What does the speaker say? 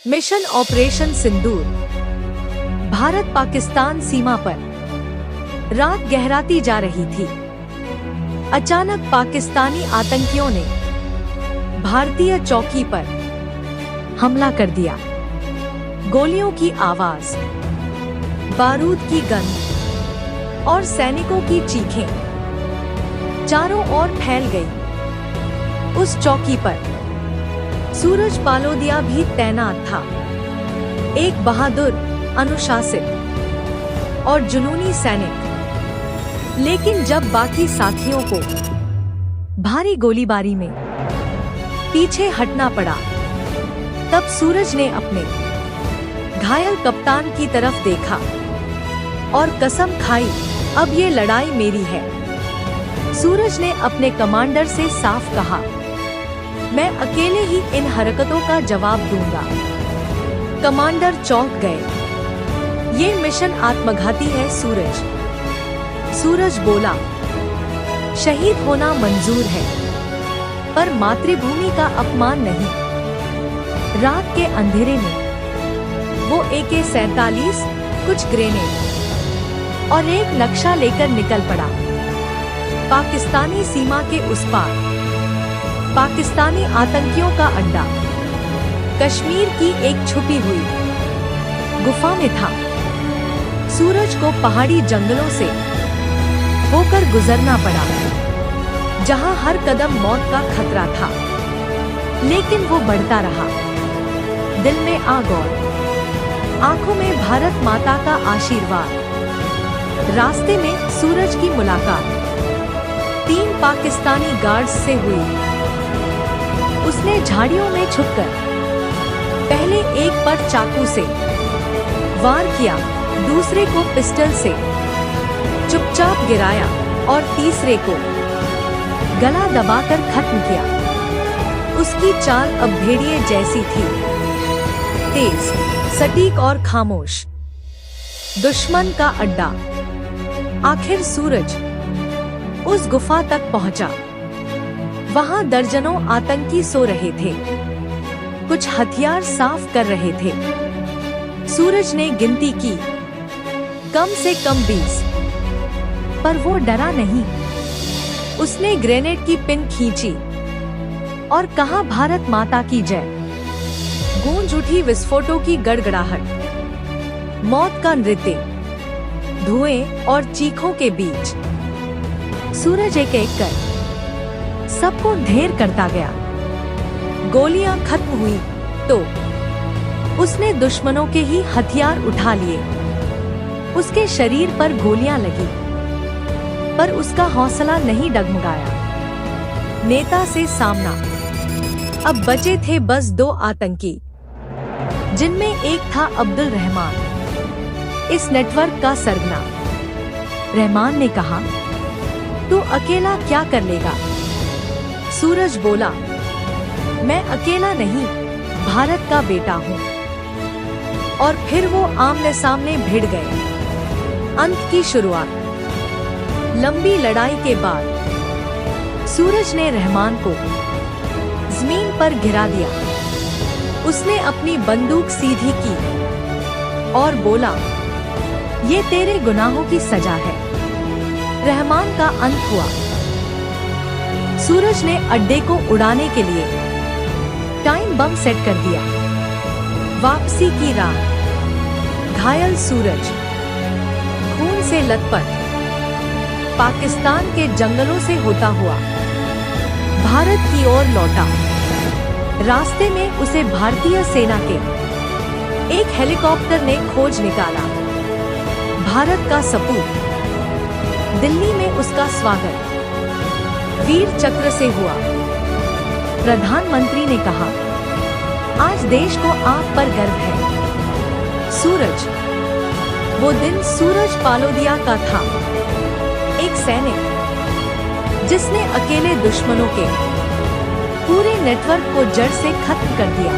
Mission operation सिंदूर। भारत पाकिस्तान सीमा पर रात गहराती जा रही थी। अचानक पाकिस्तानी आतंकियों ने भारतीय चौकी पर हमला कर दिया। गोलियों की आवाज, बारूद की गंध और सैनिकों की चीखें चारों ओर फैल गई। उस चौकी पर सूरज पालोदिया भी तैनात था, एक बहादुर, अनुशासित और जुनूनी सैनिक। लेकिन जब बाकी साथियों को भारी गोलीबारी में पीछे हटना पड़ा, तब सूरज ने अपने घायल कप्तान की तरफ देखा और कसम खाई, अब ये लड़ाई मेरी है। सूरज ने अपने कमांडर से साफ कहा, मैं अकेले ही इन हरकतों का जवाब दूंगा। कमांडर चौंक गए। ये मिशन आत्मघाती है सूरज। सूरज बोला, शहीद होना मंजूर है, पर मातृभूमि का अपमान नहीं। रात के अंधेरे में वो AK-47, कुछ ग्रेनेड और एक नक्शा लेकर निकल पड़ा। पाकिस्तानी सीमा के उस पार पाकिस्तानी आतंकियों का अड्डा कश्मीर की एक छुपी हुई गुफा में था। सूरज को पहाड़ी जंगलों से होकर गुजरना पड़ा, जहां हर कदम मौत का खतरा था। लेकिन वो बढ़ता रहा, दिल में आग और आंखों में भारत माता का आशीर्वाद। रास्ते में सूरज की मुलाकात 3 पाकिस्तानी गार्ड्स से हुई। उसने झाड़ियों में छुपकर पहले एक पर चाकू से वार किया, दूसरे को पिस्टल से चुपचाप गिराया और तीसरे को गला दबाकर खत्म किया। उसकी चाल अब भेड़िए जैसी थी, तेज, सटीक और खामोश। दुश्मन का अड्डा। आखिर सूरज उस गुफा तक पहुंचा। वहां दर्जनों आतंकी सो रहे थे, कुछ हथियार साफ कर रहे थे। सूरज ने गिनती की, कम से कम 20, पर वो डरा नहीं। उसने ग्रेनेड की पिन खींची और कहा, भारत माता की जय। गूंज उठी विस्फोटों की गड़गड़ाहट, मौत का नृत्य, धुएं और चीखों के बीच सूरज एक एक कर सबको ढेर करता गया। गोलियां खत्म हुई तो उसने दुश्मनों के ही हथियार उठा लिए। उसके शरीर पर गोलियां लगी, पर उसका हौसला नहीं डगमगाया। नेता से सामना। अब बचे थे बस 2 आतंकी, जिनमें एक था अब्दुल रहमान, इस नेटवर्क का सरगना। रहमान ने कहा, तू अकेला क्या कर लेगा? सूरज बोला, मैं अकेला नहीं, भारत का बेटा हूँ। और फिर वो आमने सामने भिड़ गए। अंत की शुरुआत। लंबी लड़ाई के बाद सूरज ने रहमान को जमीन पर गिरा दिया। उसने अपनी बंदूक सीधी की और बोला, ये तेरे गुनाहों की सजा है। रहमान का अंत हुआ। सूरज ने अड्डे को उड़ाने के लिए टाइम बम सेट कर दिया। वापसी की राह। घायल सूरज खून से लथपथ पाकिस्तान के जंगलों से होता हुआ भारत की ओर लौटा। रास्ते में उसे भारतीय सेना के एक हेलीकॉप्टर ने खोज निकाला। भारत का सपूत। दिल्ली में उसका स्वागत वीर चक्र से हुआ। प्रधानमंत्री ने कहा, आज देश को आप पर गर्व है। सूरज। वो दिन सूरज पालोदिया का था, एक सैनिक जिसने अकेले दुश्मनों के पूरे नेटवर्क को जड़ से खत्म कर दिया।